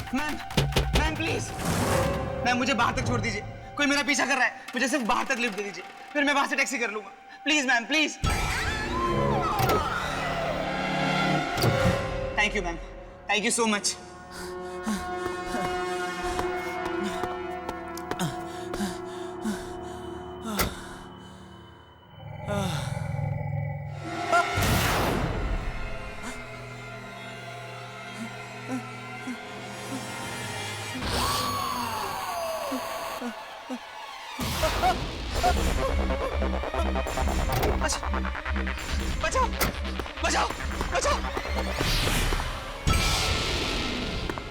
Ma'am please, ma'am मुझे बाहर तक छोड़ दीजिए। कोई मेरा पीछा कर रहा है, मुझे सिर्फ बाहर तक लिफ्ट दे दीजिए, फिर मैं वहां से टैक्सी कर लूंगा। Please ma'am, please. Thank you ma'am, thank you so much. बचाओ बचाओ बचाओ।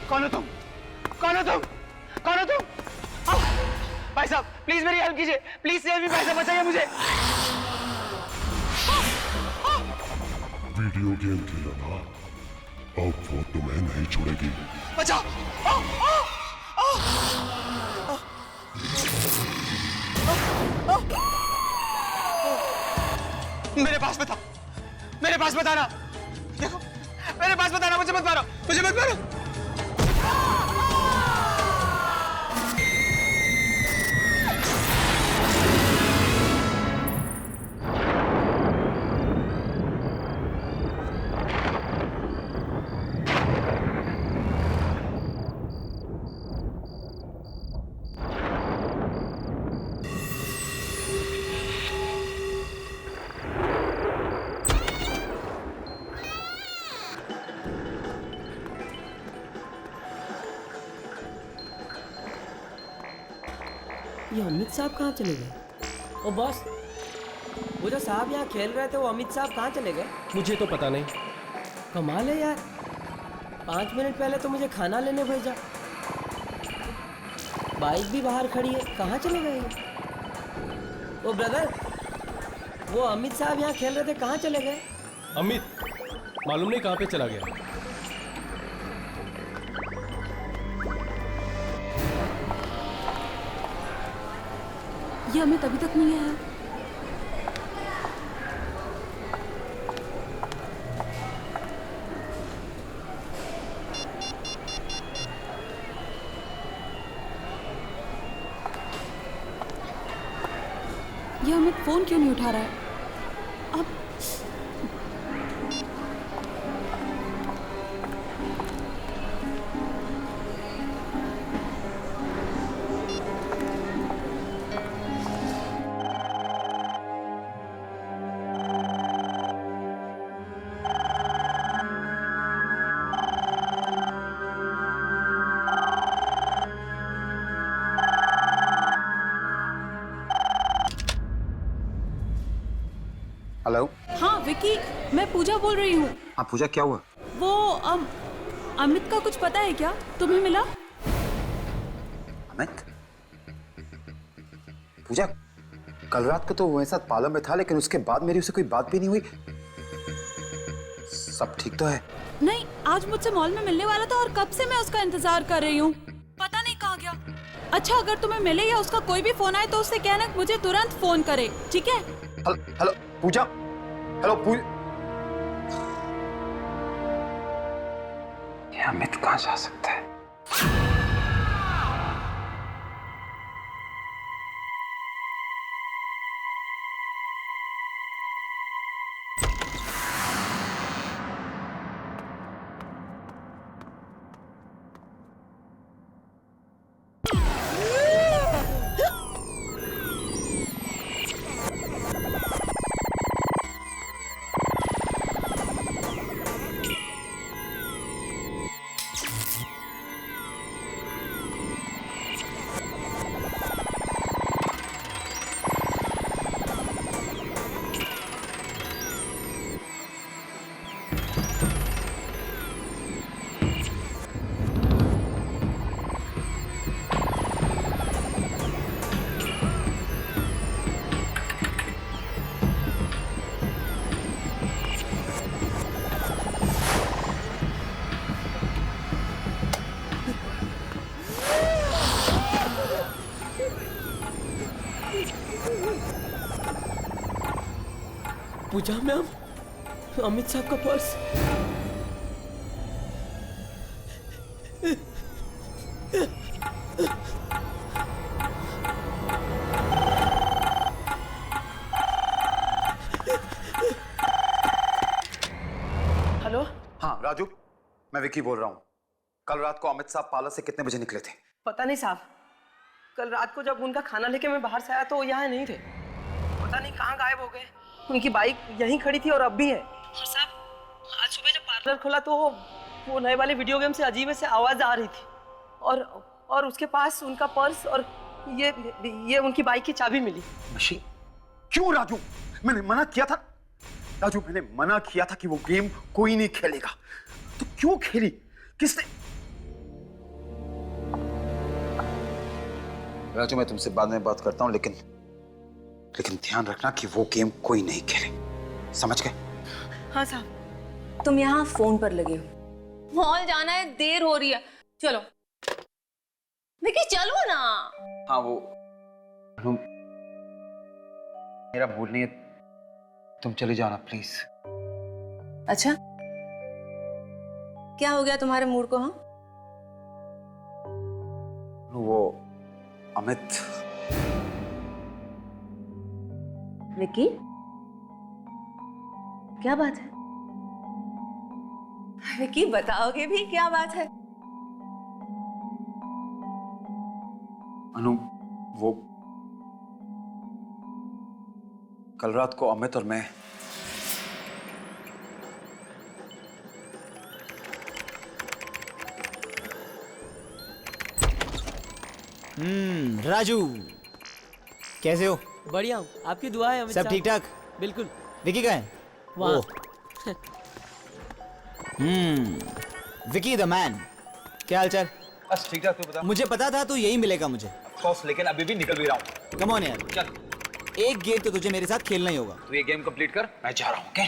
कौन हो तुम? कौन हो तुम? कौन हो तुम? भाई साहब प्लीज मेरी हेल्प कीजिए, प्लीज सेव मी, भाई साहब बचाइए मुझे। वीडियो गेम खेला ना, अब वो तुम्हें नहीं छोड़ेगी। बचाओ। मेरे पास बता, मेरे पास बताना। देखो मेरे पास बताना, मुझे मत मारो, मुझे मत मारो। ये अमित साहब कहाँ चले गए? ओ बॉस, वो जो साहब यहाँ खेल रहे थे वो अमित साहब कहाँ चले गए? मुझे तो पता नहीं। कमाल है यार, 5 मिनट पहले तो मुझे खाना लेने भेजा, बाइक भी बाहर खड़ी है, कहाँ चले गए? ओ ब्रदर, वो अमित साहब यहाँ खेल रहे थे, कहाँ चले गए? अमित मालूम नहीं कहाँ पे चला गया। ये अमित अभी तक नहीं आया। ये अमित फोन क्यों नहीं उठा रहा है? अब हेलो। हाँ विकी, मैं पूजा बोल रही हूँ। हाँ पूजा, क्या हुआ? वो अमित का कुछ पता है क्या? तुम्हें मिला? अमित? पूजा, कल रात को तो वो मेरे साथ पार्लर में था, लेकिन उसके बाद मेरी उसे कोई बात भी नहीं हुई। सब ठीक तो है? नहीं, आज मुझसे मॉल में मिलने वाला था और कब से मैं उसका इंतजार कर रही हूँ, पता नहीं कहाँ गया। अच्छा, अगर तुम्हें मिले या उसका कोई भी फोन आए तो उससे कहना मुझे तुरंत फोन करे, ठीक है? हेलो पूजा, हेलो पूजा। ये अमित कहाँ जा सकता है? पूजा मैम, अमित साहब का पर्स। हेलो। हाँ राजू, मैं विकी बोल रहा हूँ। कल रात को अमित साहब पार्लर से कितने बजे निकले थे? पता नहीं साहब, कल रात को जब उनका खाना लेके मैं बाहर से आया तो वो यहाँ नहीं थे। पता नहीं कहाँ गायब हो गए। उनकी बाइक यहीं खड़ी थी और अब भी है। और साहब आज सुबह जब पार्लर खोला तो वो नए वाले वीडियो गेम से अजीब से आवाज आ रही थी और उसके पास उनका पर्स और ये उनकी बाइक की चाबी मिली। मशीन? क्यों राजू? मैंने मना किया था राजू, मैंने मना किया था कि वो गेम कोई नहीं खेलेगा। तो क्यों खेली? किसने? राजू मैं तुमसे बाद में बात करता हूं, लेकिन ध्यान रखना कि वो गेम कोई नहीं खेले, समझ गए? हाँ साहब। तुम यहाँ फोन पर लगे हो, मॉल जाना है, देर हो रही है, चलो विकी चलो ना। हाँ वो मेरा मूड नहीं है, तुम चले जाना प्लीज। अच्छा क्या हो गया तुम्हारे मूड को? हाँ वो अमित। विकी क्या बात है? विकी बताओगे भी क्या बात है? अनु वो कल रात को अमित और मैं राजू कैसे हो? बढ़िया हूँ, आपकी दुआ है अमित सब साहब। ठीक ठाक? बिल्कुल। विकी कहाँ है? वहाँ। विकी द मैन, क्या हालचाल? बस ठीक ठाक। तू बता। मुझे पता था तू यही मिलेगा मुझे। बॉस लेकिन अभी भी निकल भी रहा हूँ। कम ऑन यार, चल एक गेम तो तुझे मेरे साथ खेलना ही होगा। तू ये गेम कंप्लीट कर, मैं जा रहा हूँ। ओके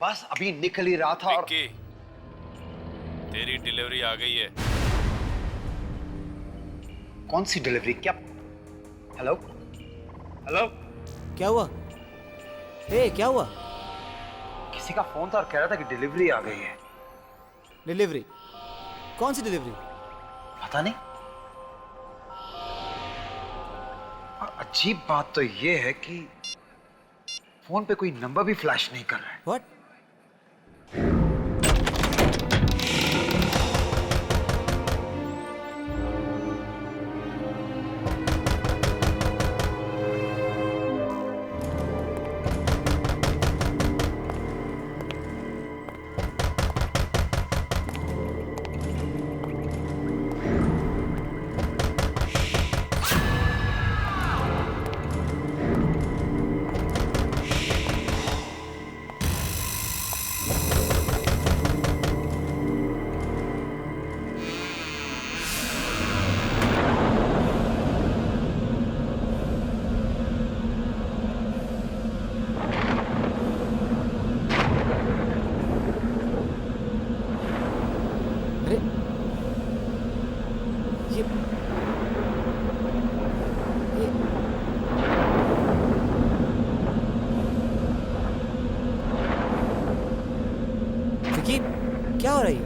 बस अभी निकल ही रहा था और विक्की, तेरी डिलीवरी आ गई है। कौन सी डिलीवरी? क्या? हेलो हेलो, क्या हुआ? ए क्या हुआ? किसी का फोन था और कह रहा था कि डिलीवरी आ गई है। डिलीवरी? कौन सी डिलीवरी? पता नहीं। और अजीब बात तो ये है कि फोन पे कोई नंबर भी फ्लैश नहीं कर रहा है। व्हाट? विकी क्या हो रही है?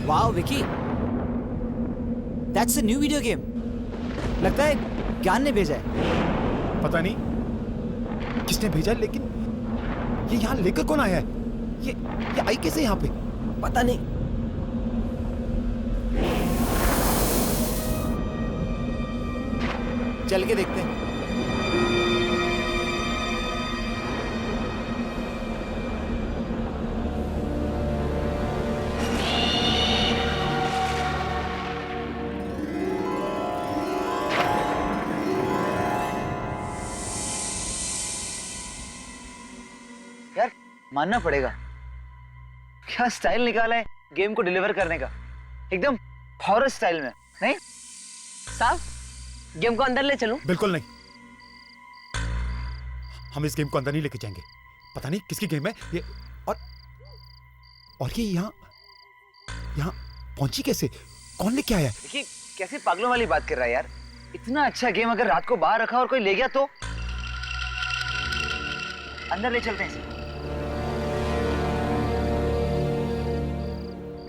Wow Vicky, that's a new video game. लगता है ज्ञान ने भेजा है। पता नहीं किसने भेजा, लेकिन ये यहाँ लेकर कौन आया है? ये आई कैसे यहाँ पे? पता नहीं। चल के देखते हैं। यार मानना पड़ेगा, क्या स्टाइल निकाला है गेम को डिलीवर करने का, एकदम हॉरर स्टाइल में। नहीं साहब, गेम को अंदर ले चलूं? बिल्कुल नहीं, हम इस गेम को अंदर नहीं लेके जाएंगे। पता नहीं किसकी गेम है ये, और ये यहाँ यहाँ पहुंची कैसे? कौन लेके आया? देखिए कैसे पागलों वाली बात कर रहा है यार। इतना अच्छा गेम अगर रात को बाहर रखा और कोई ले गया तो? अंदर ले चलते हैं इसे।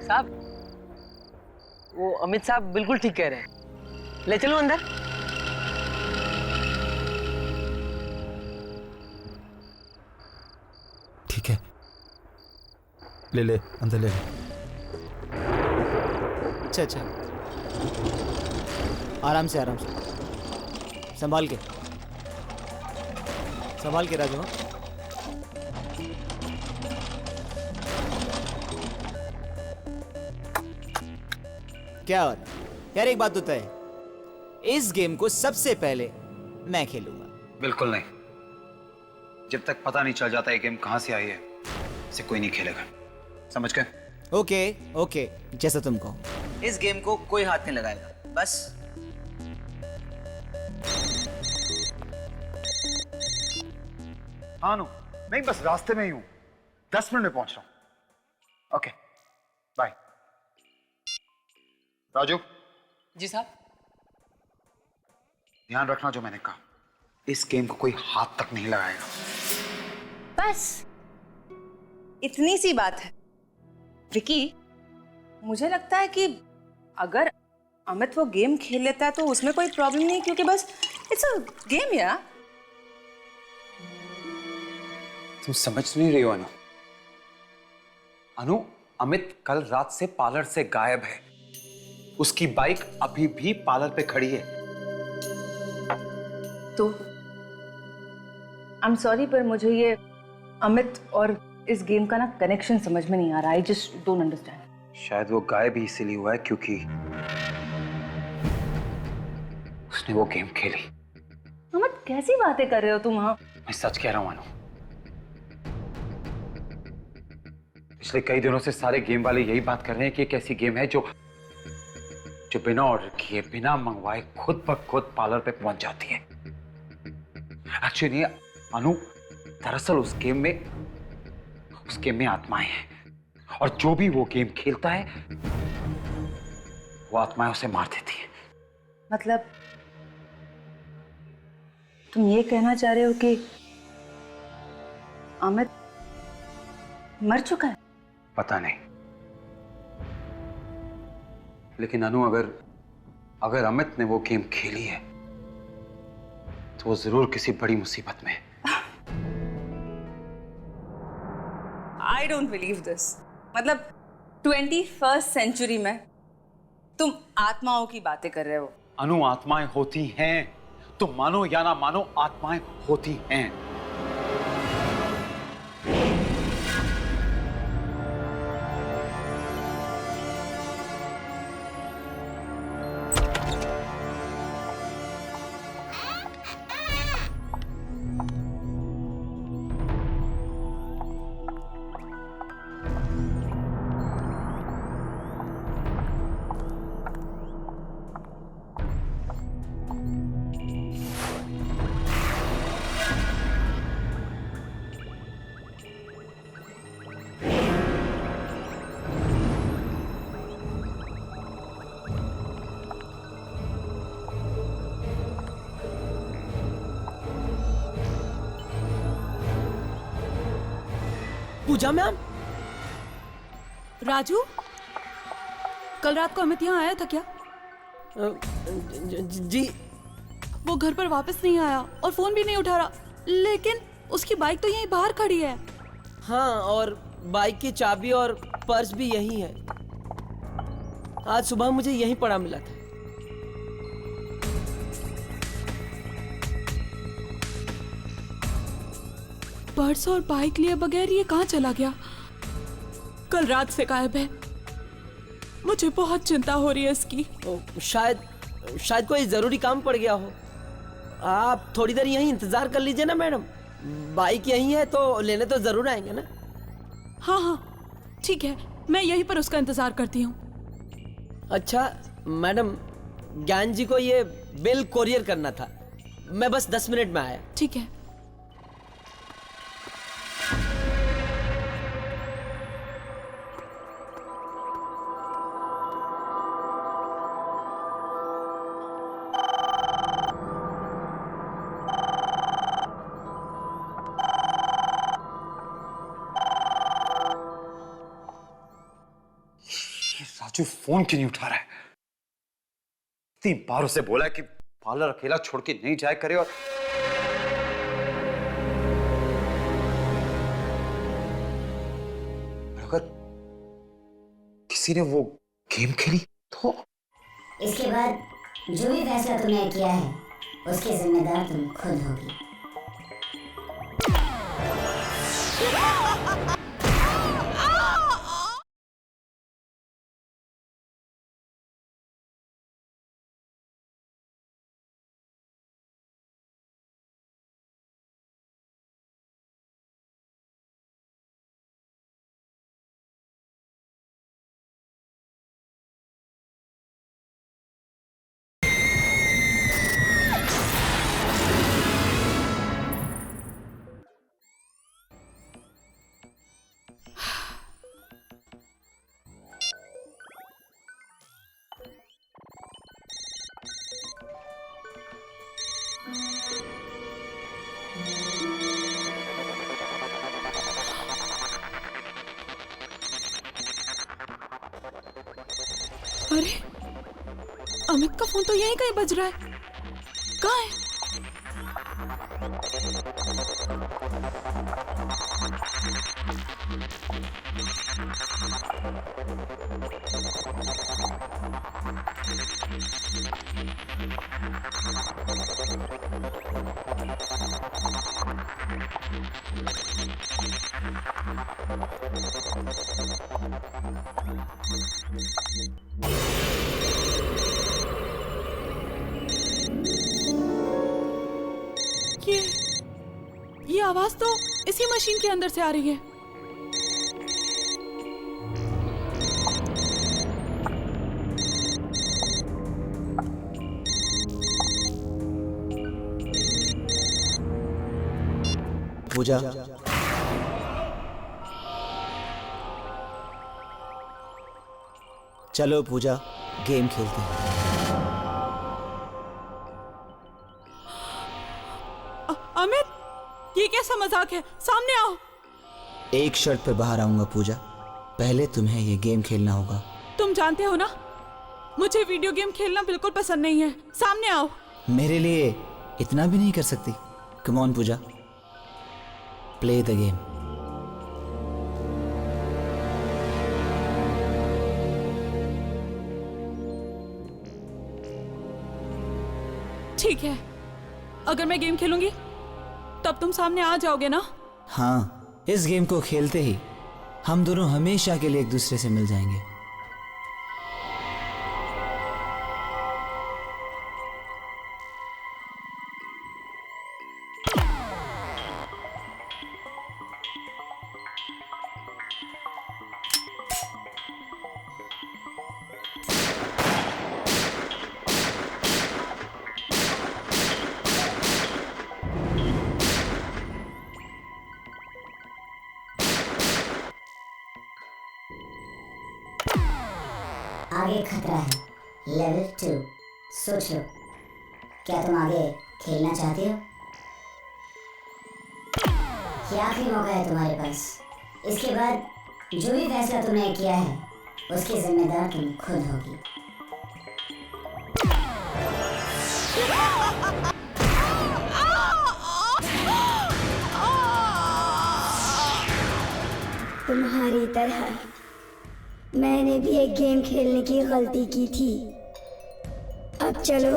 साहब, वो अमित साहब बिल्कुल ठीक कह रहे हैं। ले चलो अंदर। ठीक है, ले ले, अंदर ले ले। अच्छा, आराम से संभाल के राजू। हाँ? क्या बात यार, एक बात तो तय है, इस गेम को सबसे पहले मैं खेलूंगा। बिल्कुल नहीं, जब तक पता नहीं चल जाता ये गेम कहां से आई है, इसे कोई नहीं खेलेगा, समझ गए? ओके, जैसा तुम कहो। इस गेम को कोई हाथ नहीं लगाएगा, बस। हाँ नो, नहीं बस रास्ते में ही हूं, 10 मिनट में पहुंच रहा हूं। Okay, bye. राजू। जी साहब। ध्यान रखना जो मैंने कहा, इस गेम को कोई हाथ तक नहीं लगाएगा। बस इतनी सी बात है। विकी, मुझे लगता है कि अगर अमित वो गेम खेल लेता है तो उसमें कोई प्रॉब्लम नहीं, क्योंकि बस इट्स अ गेम यार। तुम समझ नहीं रही हो अनु, अमित कल रात से पार्लर से गायब है। उसकी बाइक अभी भी पार्लर पे खड़ी है। तो आई एम सॉरी, पर मुझे ये अमित और इस गेम का ना कनेक्शन समझ में नहीं आ रहा। I just don't understand. शायद वो गायब ही इसीलिए हुआ है क्योंकि उसने वो गेम खेली। अमित, कैसी बातें कर रहे हो तुम? हाँ, मैं सच कह रहा हूं अनु। पिछले कई दिनों से सारे गेम वाले यही बात कर रहे हैं कि एक ऐसी गेम है जो बिना ऑर्डर किए, बिना मंगवाए खुद ब खुद पार्लर पे पहुंच जाती है। एक्चुअली अनु, दरअसल उस गेम में आत्माएं हैं, और जो भी वो गेम खेलता है वो आत्माएं उसे मार देती है। मतलब तुम ये कहना चाह रहे हो कि अमित मर चुका है? पता नहीं, लेकिन अनु अगर अमित ने वो गेम खेली है तो वो जरूर किसी बड़ी मुसीबत में है। I don't believe this. मतलब 21st सेंचुरी में तुम आत्माओं की बातें कर रहे हो? अनु, आत्माएं होती हैं, तुम मानो या ना मानो, आत्माएं होती हैं। पूजा मैम। राजू, कल रात को अमित यहाँ आया था क्या? जी। वो घर पर वापस नहीं आया और फोन भी नहीं उठा रहा, लेकिन उसकी बाइक तो यहीं बाहर खड़ी है। हाँ, और बाइक की चाबी और पर्स भी यहीं है। आज सुबह मुझे यहीं पड़ा मिला था। पर्स और बाइक लिए बगैर ये कहाँ चला गया? कल रात से गायब है। मुझे बहुत चिंता हो रही है इसकी। शायद कोई जरूरी काम पड़ गया हो। आप थोड़ी देर यहीं इंतजार कर लीजिए ना मैडम, बाइक यहीं है तो लेने तो जरूर आएंगे ना। हाँ, ठीक है, मैं यहीं पर उसका इंतजार करती हूँ। अच्छा मैडम, ज्ञान जी को ये बिल कोरियर करना था, मैं बस 10 मिनट में आया। ठीक है। राजू फोन क्यों नहीं उठा रहा है? 3 बार उसे बोला कि पार्लर अकेला छोड़ के नहीं जाया करे और अगर किसी ने वो गेम खेली तो इसके बाद जो भी फैसला तुमने किया है उसके जिम्मेदार तुम खुद होगी। अरे अमित का फोन तो यहीं कहीं बज रहा है। कहाँ है? ये आवाज तो इसी मशीन के अंदर से आ रही है। पूजा, चलो पूजा गेम खेलते हैं। अमित, ये कैसा मजाक है? सामने आओ। एक शर्त पे बाहर आऊंगा पूजा, पहले तुम्हें ये गेम खेलना होगा। तुम जानते हो ना, मुझे वीडियो गेम खेलना बिल्कुल पसंद नहीं है। सामने आओ। मेरे लिए इतना भी नहीं कर सकती? Come on Pooja, play the game. ठीक है, अगर मैं गेम खेलूंगी तब तुम सामने आ जाओगे ना? हाँ, इस गेम को खेलते ही हम दोनों हमेशा के लिए एक दूसरे से मिल जाएंगे। आगे खतरा है, लेवल 2। सोच लो, क्या तुम आगे खेलना चाहते हो? ये आखिरी मौका है तुम्हारे पास। इसके बाद जो भी फैसला तुमने किया है उसकी जिम्मेदार तुम खुद होगी। तुम्हारी तरह मैंने भी एक गेम खेलने की गलती की थी। अब चलो,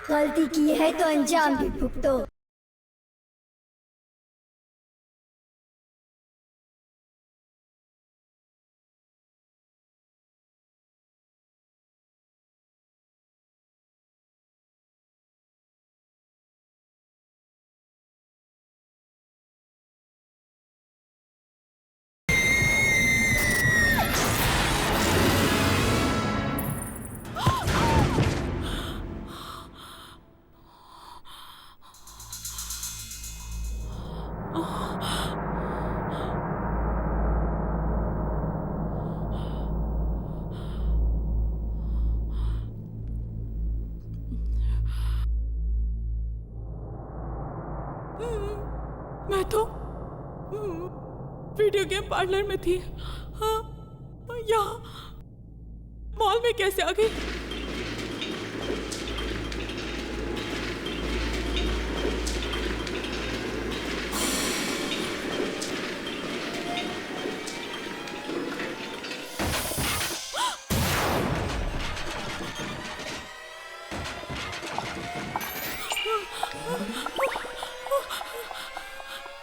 गलती की है तो अंजाम भी भुगतो। मैं तो वीडियो गेम पार्लर में थी। हाँ, यहाँ मॉल में कैसे आ गई?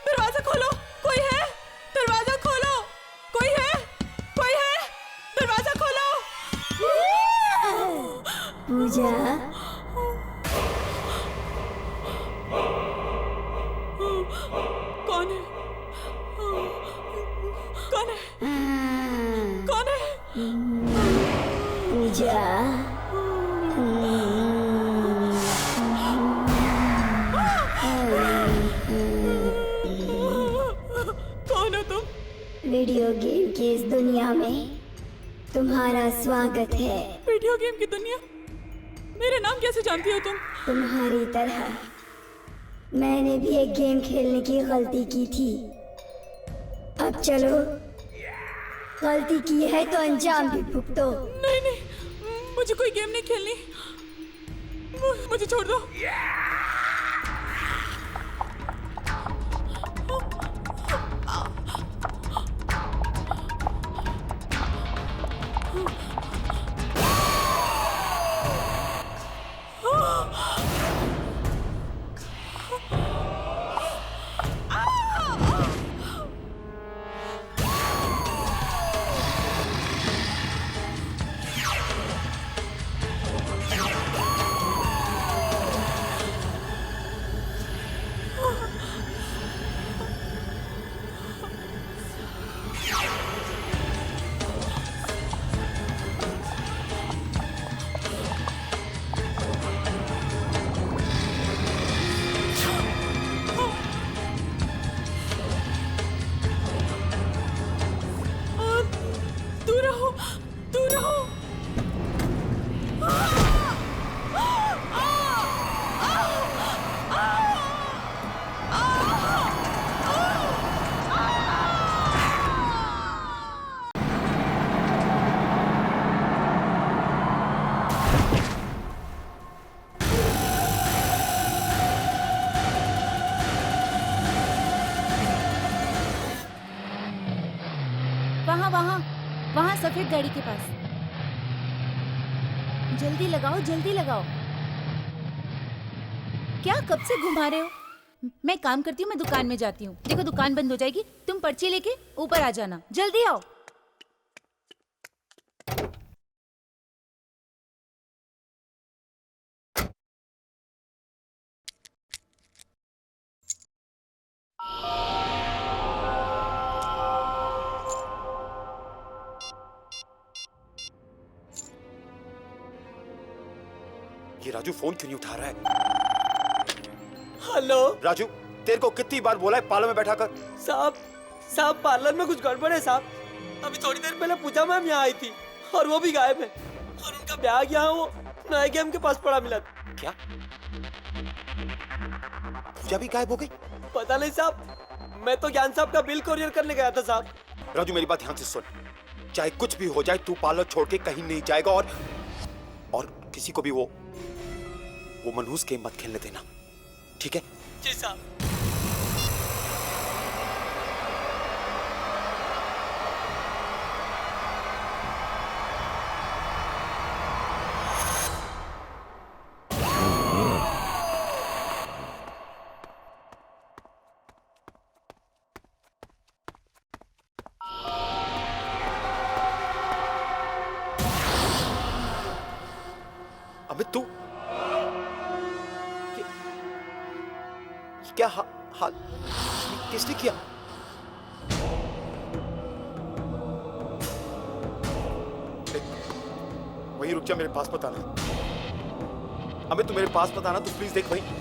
दरवाजा खोलो, कोई है? दरवाजा खोलो, कोई है? कोई है? दरवाजा खोलो। पूजा, कौन है? कौन है? कौन है? पूजा, कौन हो तुम? वीडियो गेम की इस दुनिया में तुम्हारा स्वागत है। वीडियो गेम की दुनिया? मेरे नाम कैसे जानती हो तुम? तुम्हारी तरह मैंने भी एक गेम खेलने की गलती की थी। अब चलो, गलती की है तो अंजाम भी भुगतो। नहीं नहीं, मुझे कोई गेम नहीं खेलनी, मुझे छोड़ दो। दूर रहो, दूर रहो। वहाँ वहाँ वहाँ सफेद गाड़ी के पास। जल्दी लगाओ, जल्दी लगाओ। क्या कब से घुमा रहे हो? मैं काम करती हूँ, मैं दुकान में जाती हूँ। देखो दुकान बंद हो जाएगी, तुम पर्ची लेके ऊपर आ जाना। जल्दी आओ। ये राजू फोन क्यों नहीं उठा रहा है? हेलो राजू, तेरे को कितनी बार बोला है पार्लर में बैठा कर? साहब पार्लर में कुछ गड़बड़ है साहब। अभी थोड़ी देर पहले पूजा मैम यहाँ आई थी और वो भी गायब है, और उनका बैग यहाँ वो नए गेम के पास पड़ा मिला। क्या? पूजा भी गायब हो गई? पता नहीं साहब, मैं तो ज्ञान साहब का बिल कोरियर करने गया था साहब। राजू मेरी बात ध्यान से सुन, चाहे कुछ भी हो जाए तू पार्लर छोड़ के कहीं नहीं जाएगा, और किसी को भी वो मनहूस गेम मत खेलने देना, ठीक है? जी साहब। अमित तू क्या हाल किसने किया? वहीं रुक जा, मेरे पास मत आना। अमित तू मेरे पास मत आना, तू प्लीज देख वहीं।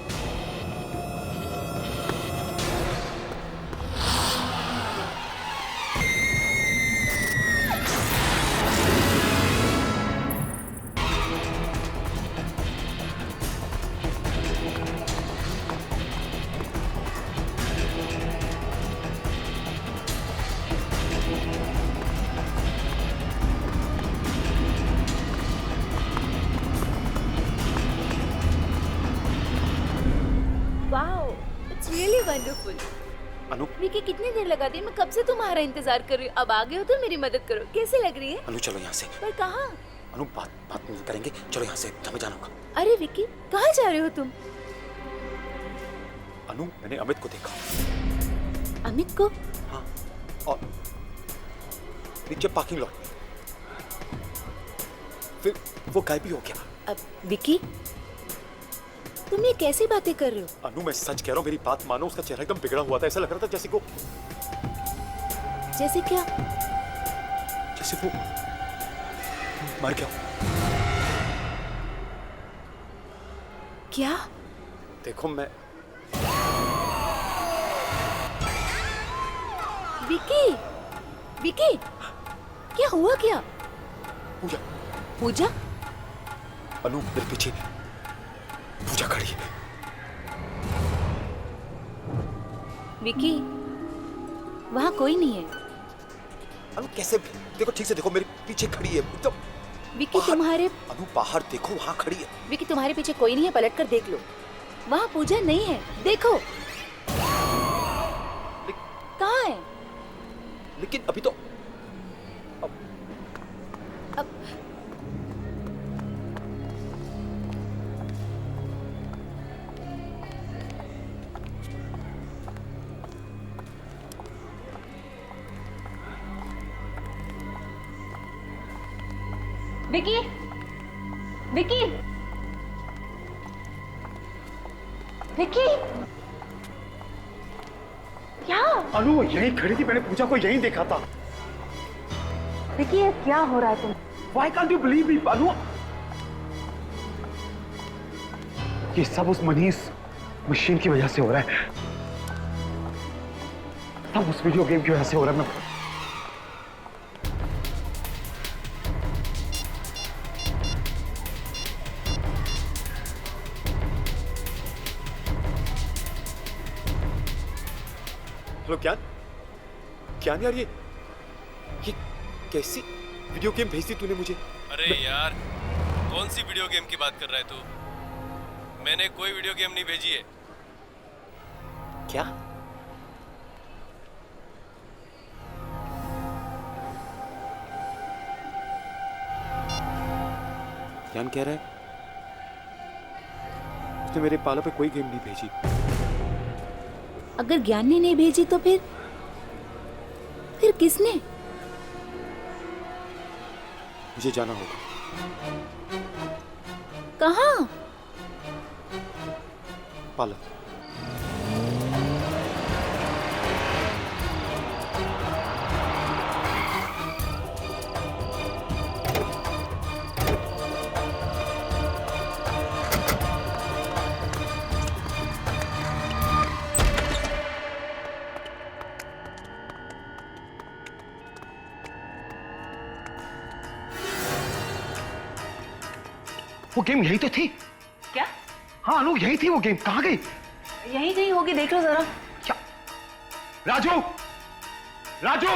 ब्यूटीफुल। अनु विकी कितनी देर लगा दी, मैं कब से तुम्हारा इंतजार कर रही हूँ। अब आ गए हो तो मेरी मदद करो। कैसे लग रही है? अनु चलो यहाँ से। पर कहाँ? अनु बात नहीं करेंगे, चलो यहाँ से, हमें जाना होगा। अरे विकी कहाँ जा रहे हो तुम? अनु मैंने अमित को देखा। अमित को? हाँ, और नीचे पार्किंग लॉट में, फिर वो गायब ही हो गया। अब विकी तुम ये कैसी बातें कर रहे हो? अनु मैं सच कह रहा हूँ, मेरी बात मानो, उसका चेहरा एकदम बिगड़ा हुआ था, ऐसा लग रहा था जैसे को। जैसे क्या? जैसे वो मर गया। क्या? देखो मैं विकी, विकी क्या हुआ क्या? पूजा। पूजा? अनु मेरे पीछे पूजा खड़ी है। विकी वहाँ कोई नहीं है। अनु कैसे? देखो ठीक से देखो, मेरे पीछे खड़ी है एकदम। विकी तुम्हारे, अनु बाहर देखो, वहाँ खड़ी है। विकी तुम्हारे पीछे कोई नहीं है, पलट कर देख लो। वहाँ पूजा नहीं है, देखो। कहाँ है? लेकिन अभी तो विकी, विकी, विकी, क्या? अनु वो यहीं खड़ी थी, मैंने पूजा को यहीं देखा था। विकी ये क्या हो रहा है तुम? Why can't you believe me, अनु? ये सब उस मनीष मशीन की वजह से हो रहा है। सब उस वीडियो गेम की वजह से हो रहा है। मैं हेलो ज्ञान यार, ये कैसी वीडियो गेम भेज दी तूने मुझे? अरे यार कौन सी वीडियो गेम की बात कर रहा है तू? मैंने कोई वीडियो गेम नहीं भेजी है। क्या? ज्ञान कह रहा है उसने मेरे पाला पे कोई गेम नहीं भेजी। अगर ज्ञान ने नहीं भेजी तो फिर किसने? मुझे जाना होगा। कहाँ? पार्लर। वो गेम यही तो थी। क्या? हाँ अनु यही थी वो गेम, कहाँ गई? यही कहीं होगी, देख लो जरा। क्या? राजू, राजू,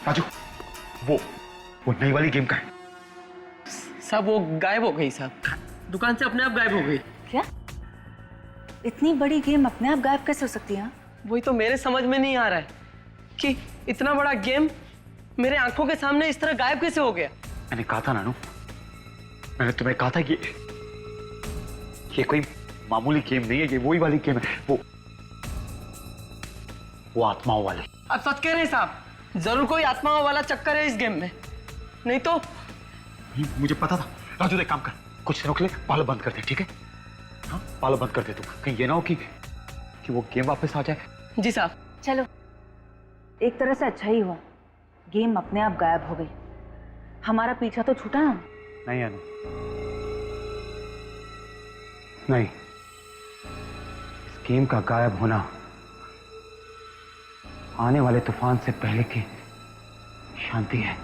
राजू, वो नई वाली गेम का है। सब वो गायब हो गई साहब, दुकान से अपने आप गायब हो गई। क्या? इतनी बड़ी गेम अपने आप गायब कैसे हो सकती है? वही तो मेरे समझ में नहीं आ रहा है कि इतना बड़ा गेम मेरे आंखों के सामने इस तरह गायब कैसे हो गया। मैंने कहा था नानू, मैंने तुम्हें कहा था कि ये कोई मामूली गेम नहीं है, ये वही वाली गेम है, वो आत्माओं वाली। आप सच कह रहे हैं साहब? जरूर कोई आत्माओं वाला चक्कर है इस गेम में, नहीं तो। मुझे पता था। राजू एक काम कर, कुछ दिनों के लिए पार्लर बंद कर दे, ठीक है? हाँ पार्लर बंद कर दे तू, कहीं ये ना हो कि वो गेम वापस आ जाए। जी साहब। चलो, एक तरह से अच्छा ही हुआ, गेम अपने आप गायब हो गई, हमारा पीछा तो छूटा ना। नहीं अनु, नहीं, इस गेम का गायब होना आने वाले तूफान से पहले की शांति है।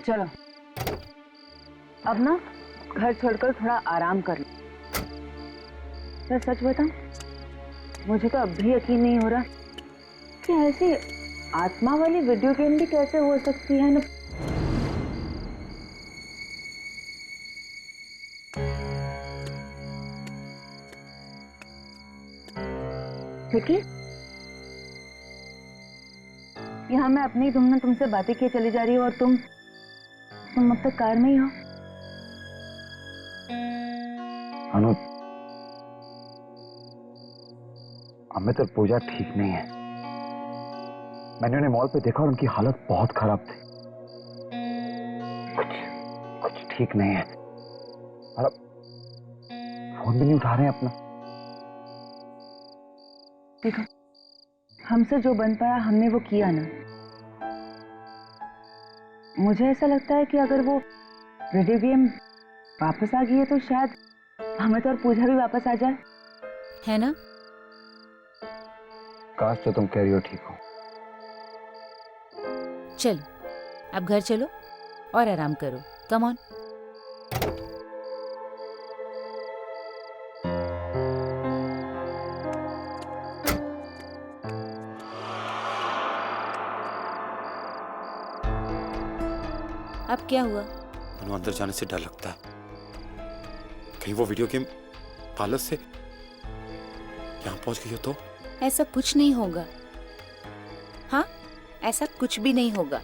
चलो अब ना घर छोड़कर थोड़ा आराम कर लो। मैं सच बताऊं, मुझे तो अब भी यकीन नहीं हो रहा कि ऐसी आत्मा वाली वीडियो गेम भी कैसे हो सकती है ना? विकी, यहाँ मैं अपनी धुन में तुमसे बातें किए चली जा रही हूँ और तुम अब तक कार में ही हो। अनु, अमित और पूजा ठीक नहीं है। मैंने उन्हें मॉल पे देखा और उनकी हालत बहुत खराब थी। कुछ ठीक नहीं है। और अब फोन भी नहीं उठा रहे हैं अपना। देखो, हमसे जो बन पाया हमने वो किया ना। मुझे ऐसा लगता है कि अगर वो वीडियो गेम वापस आ गई है तो शायद हमें तो और पूजा भी वापस आ जाए, है ना? काश तो तुम कह रही हो ठीक हो। चलो, अब घर चलो और आराम करो। Come on. अब क्या हुआ? अनु, अंदर जाने से डर लगता है। कहीं वो वीडियो गेम पार्लर से यहाँ पहुंच गई हो तो? ऐसा कुछ नहीं होगा। हाँ, ऐसा कुछ भी नहीं होगा।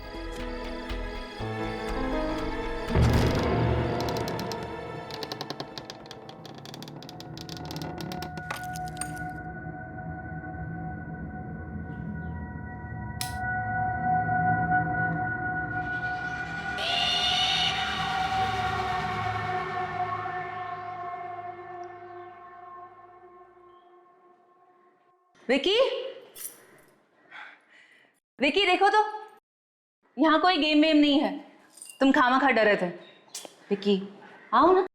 विकी, विकी देखो तो, यहाँ कोई गेम वेम नहीं है। तुम खामखा डरे थे। विकी, आओ ना।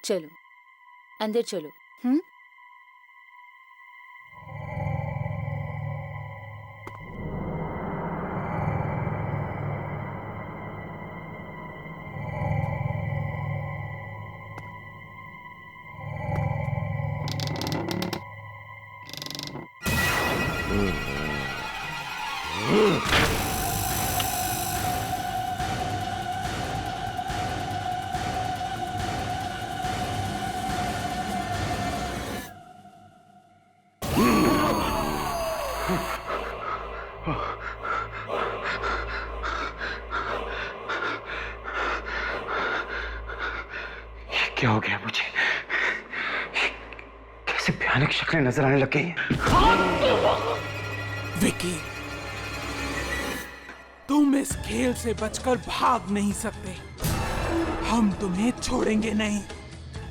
चलो, अंदर चलो। हम्म? क्या हो गया मुझे? कैसे भयानक शक्लें नजर आने लग गई हैं। विकी, तुम इस खेल से बचकर भाग नहीं सकते। हम तुम्हें छोड़ेंगे नहीं,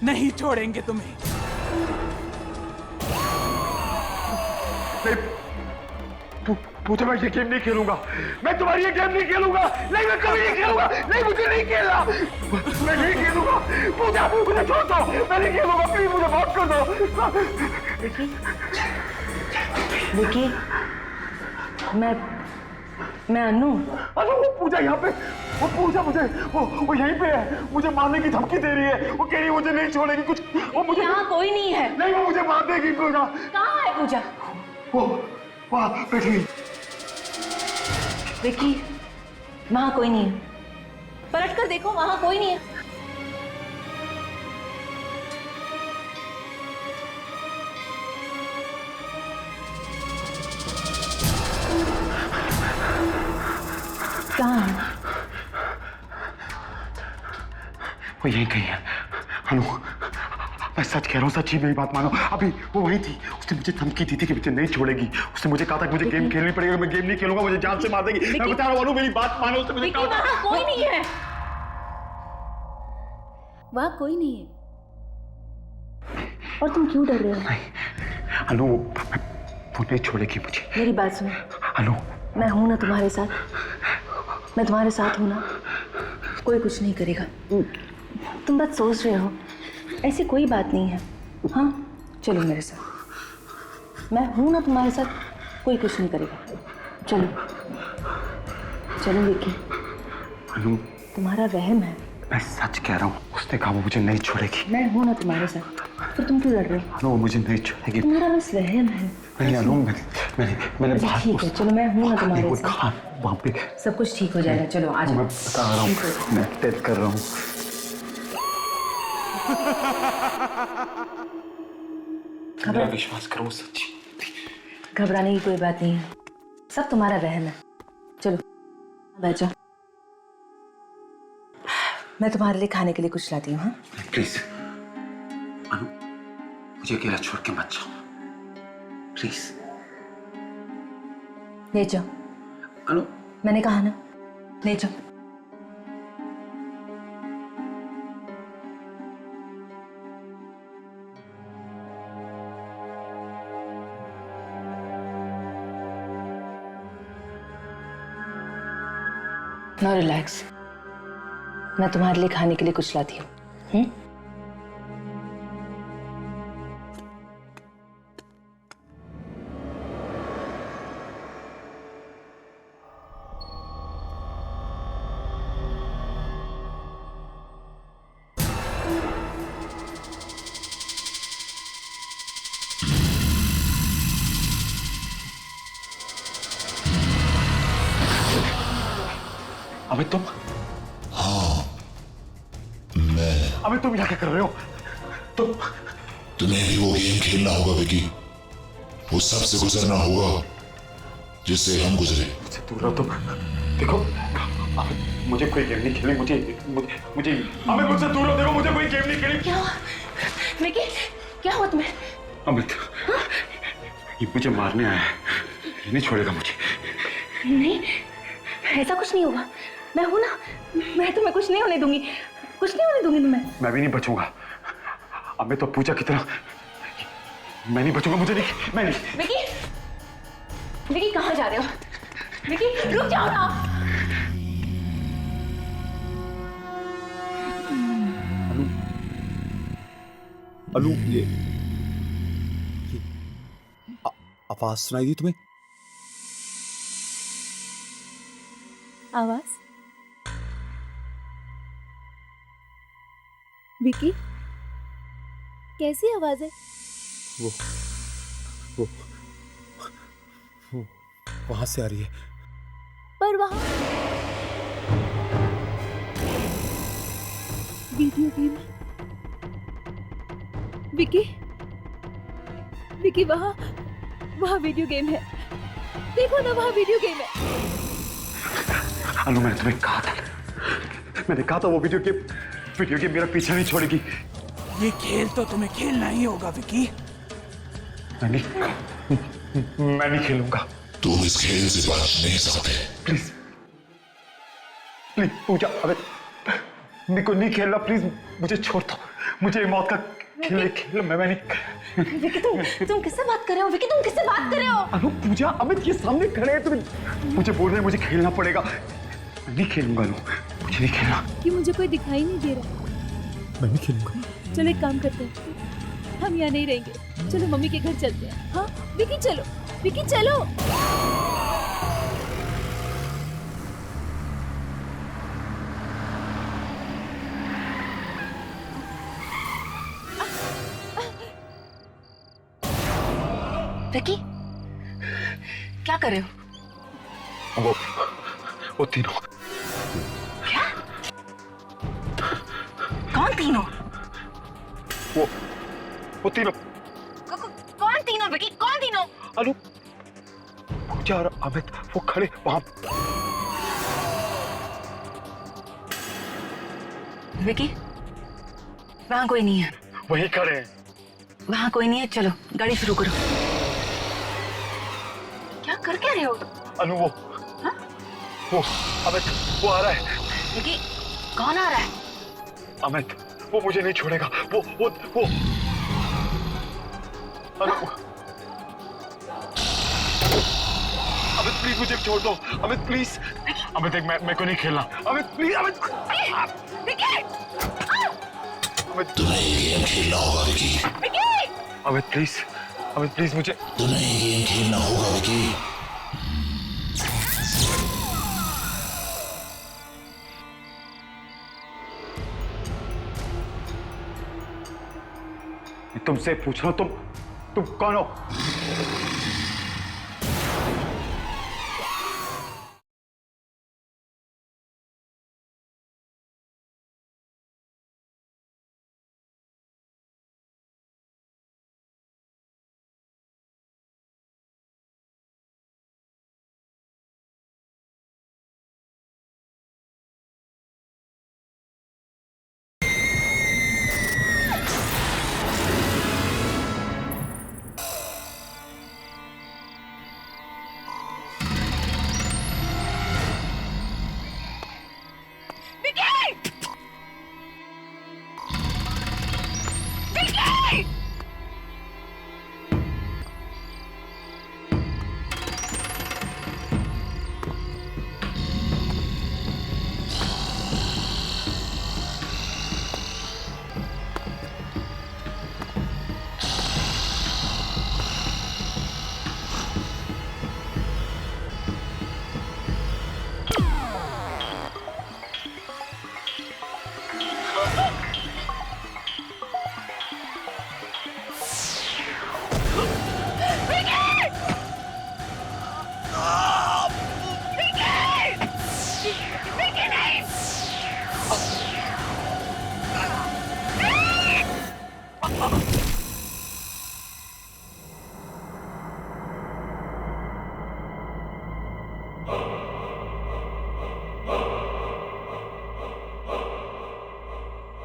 नहीं छोड़ेंगे तुम्हें। पूजा, मैं ये गेम नहीं खेलूंगा। मैं तुम्हारी ये गेम नहीं खेलूंगा। नहीं, मैं कभी नहीं खेलूंगा। नहीं, मुझे नहीं खेलना। मैं नहीं खेलूंगा। पूजा, मुझे छोड़ दो। मैं नहीं खेलूंगा। प्लीज मुझे माफ कर दो। विकी, मैं अनु। वो पूजा यहाँ पे, वो पूजा मुझे वो यहीं पे है। मुझे मारने की धमकी दे रही है। वो कह रही है मुझे नहीं छोड़ेगी कुछ। वो मुझे यहाँ कोई नहीं है। नहीं, वो मुझे मार देगी। पूजा कहाँ है? पूजा वो वहाँ बैठी। विकी, वहाँ कोई नहीं है। पलट कर देखो, वहाँ कोई नहीं है। कहाँ है? वो यहीं कहीं है। अनु, मैं सच कह रहा हूँ, सच्ची मेरी बात मानो। अभी वो वही थी। उसने मुझे धमकी दी थी कि मुझे नहीं छोड़ेगी। उसने मुझे कहा था कि मुझे गेम खेलनी पड़ेगी। मैं गेम नहीं खेलूंगा, मुझे जान से मार देगी। मैं बता रहा हूँ अनु, मेरी बात मानो। उसने मुझे कहा वहाँ कोई नहीं है। वहाँ कोई नहीं है। और तुम क्यों डर रहे हो? अनु, वो नहीं छोड़ेगी मुझे। मेरी बात सुनो अनु, मैं हूं ना तुम्हारे साथ। मैं तुम्हारे साथ हूं ना। कोई कुछ नहीं करेगा। तुम बस सोच रहे हो। ऐसी कोई बात नहीं है। हाँ, चलो मेरे साथ। मैं हूं ना तुम्हारे साथ। कोई कुछ नहीं करेगा। चलो चलो विकी। अनु, तुम्हारा वहम है। मैं सच कह रहा हूँ, उसने कहा वो मुझे नहीं छोड़ेगी। मैं हूँ ना तुम्हारे साथ, फिर तुम क्यों लड़ रहे हो? अनु वो मुझे नहीं छोड़ेगी। तुम्हारा बस वहम है। नहीं अनु, मैंने बात ठीक है, चलो मैं हूँ ना तुम्हारे साथ। हाँ, वहाँ पे सब कुछ ठीक हो जाएगा, चलो आ जाओ। मैं बता रहा हूँ, मैं टेस्ट कर रहा हूँ। मेरा विश्वास करो, सच्ची। घबराने की कोई बात नहीं है, सब तुम्हारा वहम है। चलो बैठ जाओ, मैं तुम्हारे लिए खाने के लिए कुछ लाती हूँ। हाँ प्लीज अनु, मुझे अकेला छोड़ के मत जाओ प्लीज। ले जाओ अनु, मैंने कहा ना, ले जाओ। नो रिलैक्स, मैं तुम्हारे लिए खाने के लिए कुछ लाती हूँ। अबे तुम? हाँ मैं। अबे तुम यहाँ क्या कर रहे हो? तुम्हें भी वो गेम खेलना होगा विकी, वो सबसे गुजरना होगा जिससे हम गुजरे। मुझसे दूर रहो तुम। देखो अबे मुझे कोई गेम नहीं खेलनी, मुझे अबे मुझसे दूर रहो। देखो मुझे कोई गेम नहीं खेलनी। क्या विकी, क्या हुआ तुम्हें? अमित ये मुझे मारने आया है, ये नहीं छोड़ेगा मुझे। नहीं ऐसा कुछ नहीं होगा, मैं हूं ना, मैं तुम्हें कुछ नहीं होने दूंगी, कुछ नहीं होने दूंगी तुम्हें। मैं भी नहीं बचूंगा अमित, तो पूजा की तरह मैं नहीं बचूंगा। मुझे नहीं, मैं नहीं। विकी कहाँ जा रहे हो? विकी रुक जाओ ना। अनु ये आवाज सुनाई दी तुम्हें? आवाज? विकी कैसी आवाज है? वो वहां से आ रही है। पर वहां वीडियो गेम। विकी वहां वीडियो गेम है, देखो ना वहां वीडियो गेम है। अनु मैंने तुम्हें कहा था, वो वीडियो गेम मेरा पीछा नहीं छोड़ेगी। ये खेल तो तुम्हें खेलना ही होगा विकी। मैं नहीं खेलूंगा। तुम इस खेल से बच नहीं सकते। प्लीज पूजा, अबे मेरे को नहीं खेलना, प्लीज मुझे छोड़ दो। मुझे मौत का खेल मैं नहीं। विकी तुम किससे बात कर रहे हो? विकी तुम किससे बात कर रहे हो? अनु पूजा, अमित ये सामने खड़े हैं, तुम मुझे बोल रहे हैं मुझे खेलना पड़ेगा। मैं नहीं खेलूंगा अनु, मुझे नहीं खेलना। कि मुझे कोई दिखाई नहीं दे रहा। मैं नहीं खेलूंगा। चलो एक काम करते हैं, हम यहाँ नहीं रहेंगे, चलो मम्मी के घर चलते हैं। हाँ विकी चलो, विकी चलो। विकी क्या कर रहे हो? वो तीनों। क्या? कौन तीनों? वो तीनों। कौन तीनों विकी, कौन तीनों? अनु पूजा और अमित वो खड़े वहां। विकी वहां कोई नहीं है। वहीं खड़े हैं। वहां कोई नहीं है, चलो गाड़ी शुरू करो। क्या कर क्या रहे हो? अनु वो अमित वो आ रहा है। विकी कौन आ रहा है? अमित वो मुझे नहीं छोड़ेगा। वो अनु अमित प्लीज मुझे छोड़ दो। अमित प्लीज। अमित देख मैं को नहीं खेलना। अमित प्लीज। अमित तुम्हें ये गेम खेलना होगा विकी। अमित प्लीज, अमित प्लीज मुझे। तुम्हें ये गेम खेलना होगा विकी। तुमसे पूछ रहा हूं, तुम कौन हो?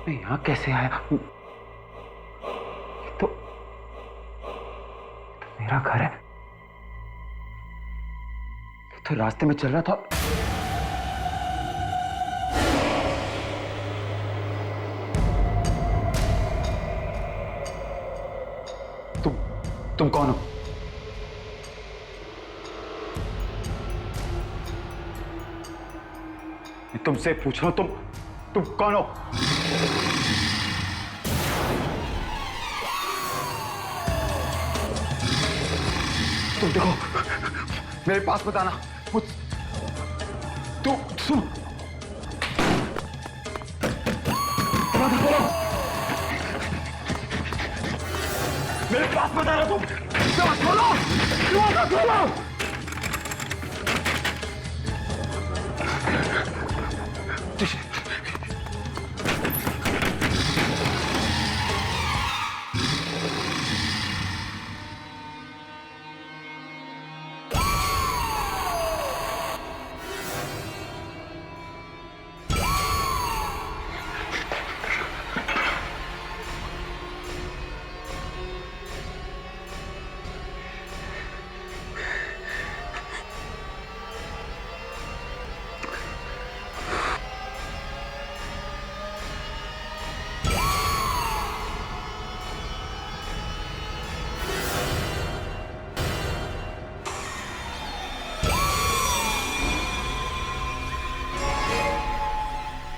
मैं यहाँ कैसे आया? तो मेरा घर है। तो रास्ते में चल रहा था। तुम कौन हो? मैं तुमसे पूछ रहा हूं, तुम कौन हो? तुम देखो, मेरे पास मत आना। तुम मेरे पास मत आना। तुम खोलो, खोलो।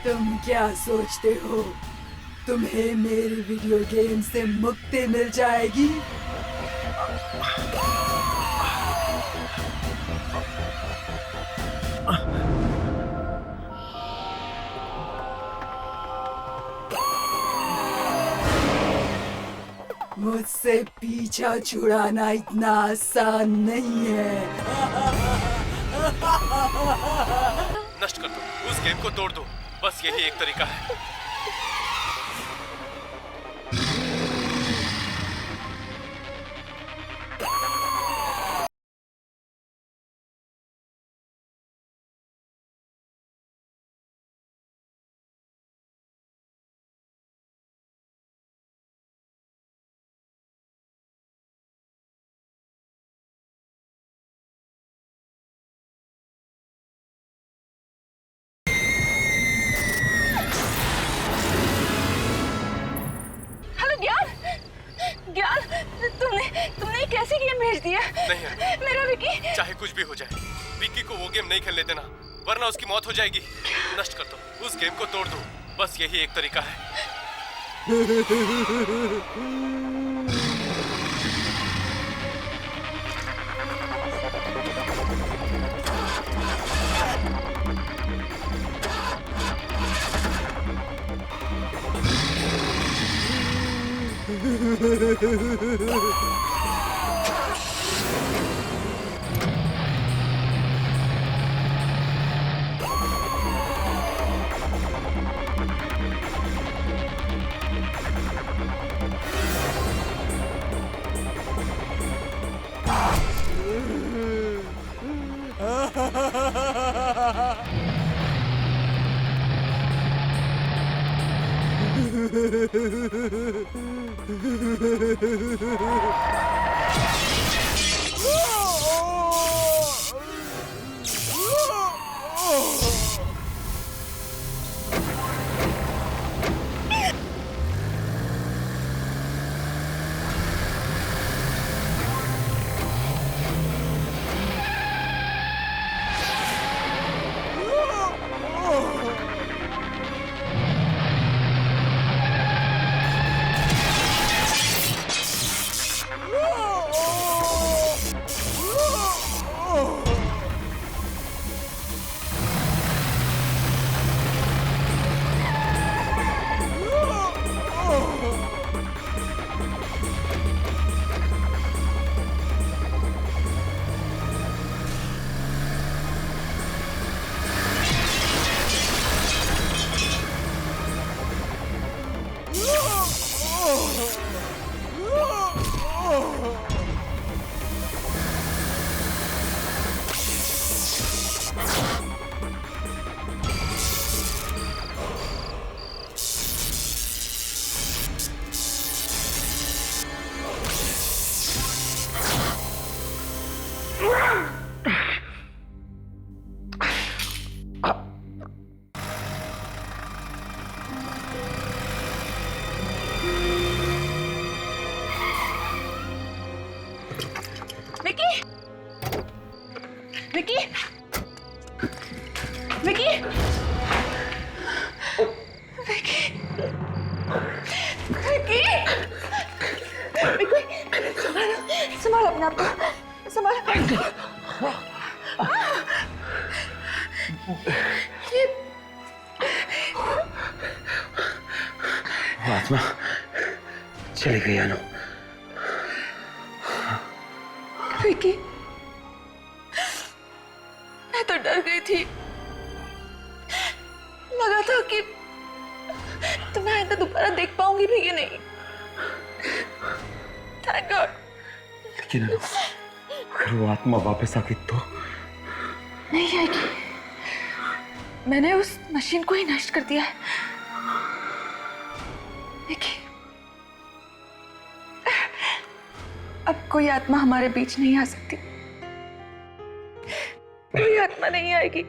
तुम क्या सोचते हो तुम्हें मेरी वीडियो गेम से मुक्ति मिल जाएगी? मुझसे पीछा छुड़ाना इतना आसान नहीं है। नष्ट कर दो, उस गेम को तोड़ दो, बस यही एक तरीका है। तुमने कैसे गेम भेज दिया? नहीं मेरा विकी। चाहे कुछ भी हो जाए, विकी को वो गेम नहीं खेलने देना, वरना उसकी मौत हो जाएगी। नष्ट कर दो, उस गेम को तोड़ दो, बस यही एक तरीका है। संभालो अपने आप को, संभालो। आत्मा चली गई अनु। विकी, मैं तो डर गई थी, लगा था कि तुम्हें आइंदा दोबारा देख पाऊंगी भी कि नहीं। Thank God. लेकिन अगर वो आत्मा वापस आ गई तो? नहीं आएगी, मैंने उस मशीन को ही नष्ट कर दिया है। देखिए, अब कोई आत्मा हमारे बीच नहीं आ सकती, कोई आत्मा नहीं आएगी।